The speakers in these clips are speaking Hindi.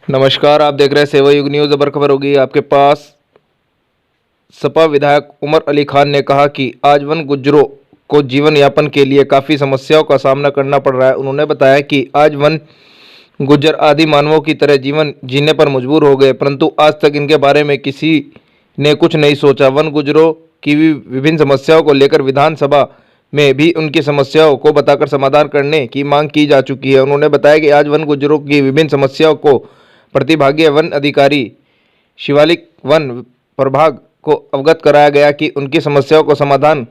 नमस्कार, आप देख रहे हैं सेवा युग न्यूज़। अबर खबर होगी आपके पास। सपा विधायक उमर अली खान ने कहा कि आज वन गुज्जरों को जीवन यापन के लिए काफ़ी समस्याओं का सामना करना पड़ रहा है। उन्होंने बताया कि आज वन गुज्जर आदि मानवों की तरह जीवन जीने पर मजबूर हो गए, परंतु आज तक इनके बारे में किसी ने कुछ नहीं सोचा। वन गुज्जरों की विभिन्न समस्याओं को लेकर विधानसभा में भी उनकी समस्याओं को बताकर समाधान करने की मांग की जा चुकी है। उन्होंने बताया कि आज वन गुज्जरों की विभिन्न समस्याओं को प्रतिभागीय वन अधिकारी शिवालिक वन प्रभाग को अवगत कराया गया कि उनकी समस्याओं को समाधान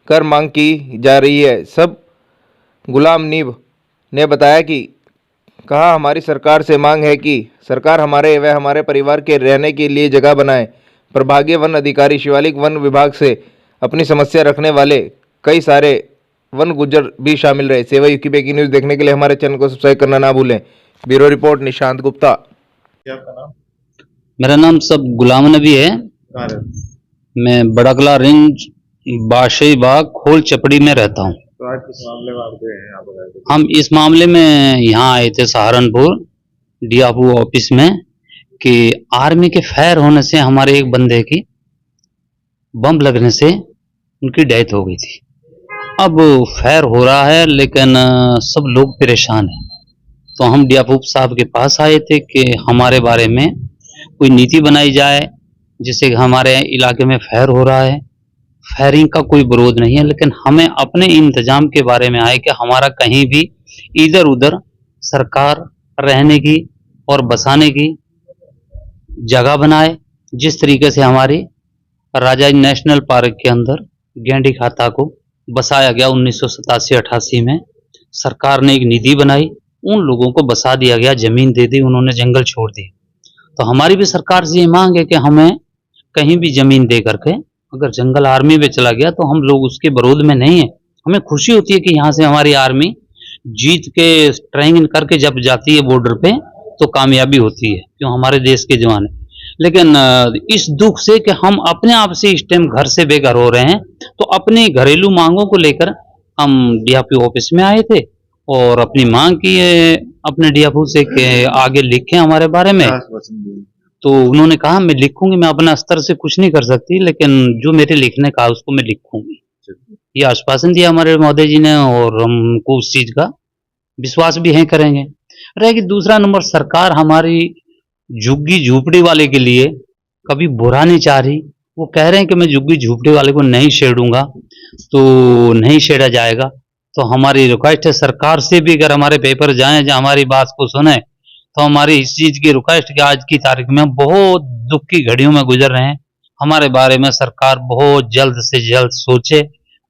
कर मांग की जा रही है। सब गुलाम नीब ने बताया कि कहा, हमारी सरकार से मांग है कि सरकार हमारे व हमारे परिवार के रहने के लिए जगह बनाए। प्रभागीय वन अधिकारी शिवालिक वन विभाग से अपनी समस्या रखने वाले कई सारे वन गुज्जर भी शामिल रहे। सेवा यूकी ब्रेकिंग न्यूज़ देखने के लिए हमारे चैनल को सब्सक्राइब करना ना भूलें। Bureau report Nishant Gupta. क्या आपका नाम? मेरा नाम सब गुलाम नबी है। कहाँ रहते हैं? मैं बड़कला रेंज बादशाही बाग खोल चपड़ी में रहता हूँ। तो आज किस मामले में आप गए हैं यहाँ पर? हम इस मामले में यहाँ आए थे सहारनपुर डीआरपो ऑफिस में कि आर्मी के फायर होने से हमारे एक बंदे की बम लगने से उनकी डेथ हो गई थी। अब फायर हो रहा है लेकिन सब लोग परेशान हैं, तो हम डीआरपो साहब के पास आए थे कि हमारे बारे में कोई नीति बनाई जाए, जिससे हमारे इलाके में फायर हो रहा है। फायरिंग का कोई विरोध नहीं है, लेकिन हमें अपने इंतजाम के बारे में आए कि हमारा कहीं भी इधर उधर सरकार रहने की और बसाने की जगह बनाए। जिस तरीके से हमारी राजा नेशनल पार्क के अंदर गेंडी खाता को बसाया गया 1987-88 में, सरकार ने एक निधि बनाई, उन लोगों को बसा दिया गया, जमीन दे दी, उन्होंने जंगल छोड़ दिए। तो हमारी भी सरकार से ये मांग है कि हमें कहीं भी जमीन दे करके, अगर जंगल आर्मी में चला गया तो हम लोग उसके विरोध में नहीं है। हमें खुशी होती है कि यहाँ से हमारी आर्मी जीत के ट्रेनिंग करके जब जाती है बॉर्डर पे तो कामयाबी होती है, क्यों हमारे देश के जवान है। लेकिन इस दुख से कि हम अपने आप से इस टाइम घर से बेघर हो रहे हैं, तो अपनी घरेलू मांगों को लेकर हम डीआरपो ऑफिस में आए थे और अपनी मांग की है अपने डीआरपो से कि आगे लिखें हमारे बारे में। तो उन्होंने कहा मैं लिखूंगी, मैं अपना स्तर से कुछ नहीं कर सकती, लेकिन जो मेरे लिखने का उसको मैं लिखूंगी। ये आश्वासन दिया हमारे महोदय जी ने और हमको उस चीज का विश्वास भी है करेंगे। रहेगी दूसरा नंबर, सरकार हमारी झुग्गी झूपड़ी वाले के लिए कभी बुरा नहीं चाह रही। वो कह रहे हैं कि मैं झुग्गी झूपड़ी वाले को नहीं छेड़ूंगा, तो नहीं छेड़ा जाएगा। तो हमारी रिक्वेस्ट है सरकार से भी, अगर हमारे पेपर जाएं जहाँ हमारी बात को सुने, तो हमारी इस चीज की रिक्वेस्ट कि आज की तारीख में हम बहुत दुख की घड़ियों में गुजर रहे हैं, हमारे बारे में सरकार बहुत जल्द से जल्द सोचे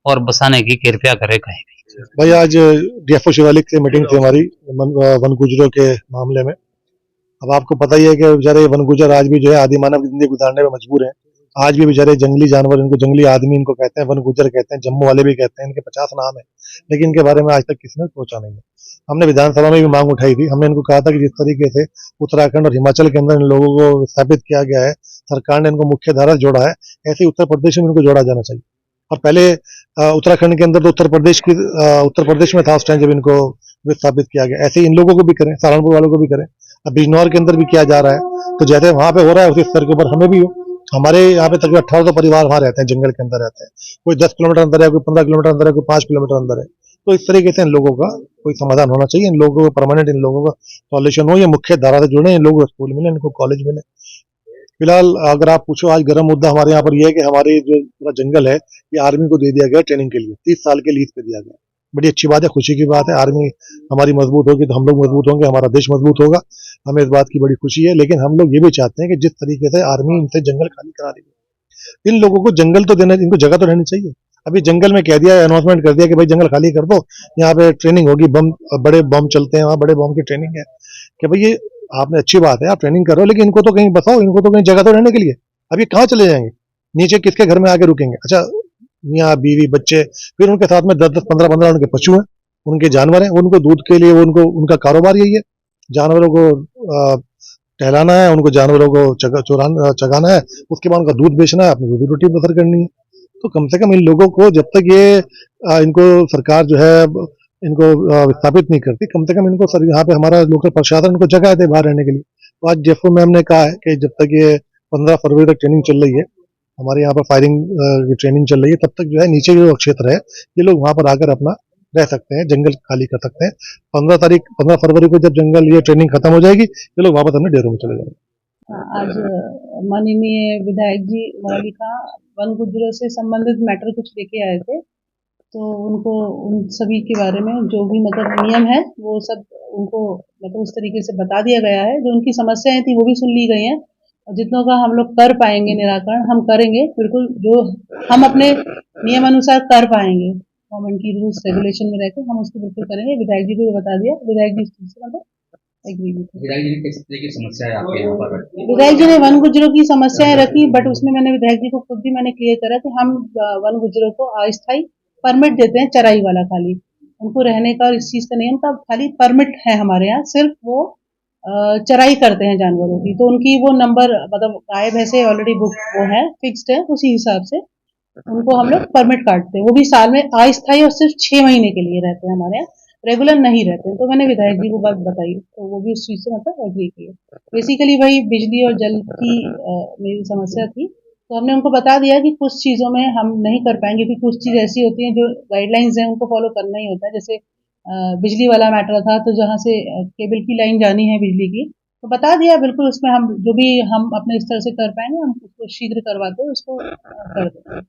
और बसाने की कृपया करे कहीं भी। भाई आज डीएफओ शिवालिक से मीटिंग थी हमारी वन गुजरों के मामले में। अब आपको पता ही है कि बेचारे वन गुजर आज भी जो है आदि मानव की जिंदगी गुजारने में मजबूर हैं। आज भी बेचारे जंगली जानवर, इनको जंगली आदमी इनको कहते हैं, वन गुजर कहते हैं, जम्मू वाले भी कहते हैं, इनके 50 नाम है, लेकिन इनके बारे में आज तक किसी ने सोचा नहीं है। हमने विधानसभा में भी मांग उठाई थी। हमने इनको कहा था कि जिस तरीके से उत्तराखंड और हिमाचल के अंदर इन लोगों को स्थापित किया गया है, सरकार ने इनको मुख्य धारा जोड़ा है, ऐसे ही उत्तर प्रदेश में इनको जोड़ा जाना चाहिए। और पहले उत्तराखंड के अंदर तो उत्तर प्रदेश में था उस टाइम जब इनको विस्थापित किया गया, ऐसे ही इन लोगों को भी करें, सहारनपुर वालों को भी करें। अब बिजनौर के अंदर भी किया जा रहा है, तो जैसे वहां पे हो रहा है उसी स्तर के ऊपर हमें भी हो। हमारे यहाँ पे तकरीबन 1800 परिवार वहां रहते हैं, जंगल के अंदर रहते हैं। कोई 10 किलोमीटर अंदर है, कोई 15 किलोमीटर अंदर है, कोई 5 किलोमीटर अंदर है। तो इस तरीके से इन लोगों का कोई समाधान होना चाहिए, इन लोगों को परमानेंट, इन लोगों का सॉल्यूशन हो, ये मुख्य धारा से जुड़े, इन लोगों को स्कूल मिले, इनको कॉलेज मिले। फिलहाल अगर आप पूछो, आज गर्म मुद्दा हमारे यहाँ पर यह है कि हमारे जो पूरा जंगल है ये आर्मी को दे दिया गया ट्रेनिंग के लिए, 30 साल के लीज पे दिया गया। बड़ी अच्छी बात है, खुशी की बात है। आर्मी हमारी मजबूत होगी तो हम लोग मजबूत होंगे, हमारा देश मजबूत होगा, हमें इस बात की बड़ी खुशी है। लेकिन हम लोग ये भी चाहते हैं कि जिस तरीके से आर्मी इनसे जंगल खाली करा रही है, इन लोगों को जंगल तो देना, इनको जगह तो रहनी चाहिए। अभी जंगल में कह दिया, अनाउंसमेंट कर दिया कि भाई जंगल खाली कर दो, यहाँ पे ट्रेनिंग होगी, बड़े बम चलते हैं, वहाँ बड़े बम की ट्रेनिंग है। कि भाई ये आपने अच्छी बात है, आप ट्रेनिंग कर रहे हो, लेकिन इनको तो कहीं बसाओ, इनको तो कहीं जगह तो रहने के लिए। अब ये कहाँ चले जाएंगे, नीचे किसके घर में आके रुकेंगे? अच्छा, मियाँ बीवी बच्चे, फिर उनके साथ में 10-10 15-15 उनके पशु हैं, उनके जानवर हैं, उनको दूध के लिए उनको उनका कारोबार यही है, जानवरों को टहलाना है, उनको जानवरों को चगाना है, उसके बाद उनका दूध बेचना है, अपनी रोजी रोटी बसर करनी है। तो कम से कम इन लोगों को जब तक ये इनको सरकार जो है इनको विस्थापित नहीं करती, कम से कम इनको सर यहाँ पे हमारा लोकल प्रशासन इनको जगह दे बाहर रहने के लिए। तो आज जेफओ मैम ने कहा है कि जब तक ये 15 फरवरी तक ट्रेनिंग चल रही है, हमारे यहाँ पर फायरिंग की ट्रेनिंग चल रही है, तब तक जो है नीचे जो क्षेत्र है ये लोग वहां पर आकर अपना रह सकते हैं, जंगल खाली कर सकते हैं। 15 फरवरी को जब जंगल ये ट्रेनिंग खत्म हो जाएगी, ये लोग वापस अपने डेरों में चले जाएंगे। आज माननीय विधायक जी उमर अली खां वन गुज्जरों से संबंधित मैटर कुछ लेके आए थे, तो उनको उन सभी के बारे में जो भी मतलब नियम है वो सब उनको मतलब उस तरीके से बता दिया गया है। जो उनकी समस्याएं थी वो भी सुन ली गई हैं और जितनों का हम लोग कर पाएंगे निराकरण हम करेंगे, बिल्कुल जो हम अपने नियम अनुसार कर पाएंगे, गवर्नमेंट की रूल्स रेगुलेशन में रहकर हम उसको बिल्कुल करेंगे। विधायक जी को ये बता दिया, विधायक जी इस चीज से मतलब एग्री भी थे। विधायक जी ने किस तरह की समस्या है आपके यहाँ पर? विधायक जी ने वन गुज्जरों की समस्याएं रखी, बट उसमें मैंने विधायक जी को खुद भी मैंने क्लियर करा कि हम वन गुज्जरों को अस्थायी परमिट देते हैं, चराई वाला खाली उनको रहने का और इस चीज का नहीं, उनका खाली परमिट है हमारे यहाँ, सिर्फ वो चराई करते हैं जानवरों की, तो उनकी वो नंबर मतलब गाय भैंसे ऑलरेडी बुक वो है फिक्स्ड है, उसी हिसाब से उनको हम लोग परमिट काटते हैं। वो भी साल में अस्थायी और सिर्फ 6 महीने के लिए रहते हैं हमारे यहाँ, रेगुलर नहीं रहते हैं। तो मैंने विधायक जी को बात बताई तो वो भी उस चीज से मतलब एग्री किए। बेसिकली वही बिजली और जल की मेरी समस्या थी, तो हमने उनको बता दिया कि कुछ चीजों में हम नहीं कर पाएंगे क्योंकि कुछ चीज ऐसी होती हैं जो गाइडलाइंस हैं उनको फॉलो करना ही होता है। जैसे बिजली वाला मैटर था, तो जहाँ से केबल की लाइन जानी है बिजली की, तो बता दिया बिल्कुल उसमें हम जो भी हम अपने स्तर से कर पाएंगे हम उसको शीघ्र करवाते उसको कर देंगे।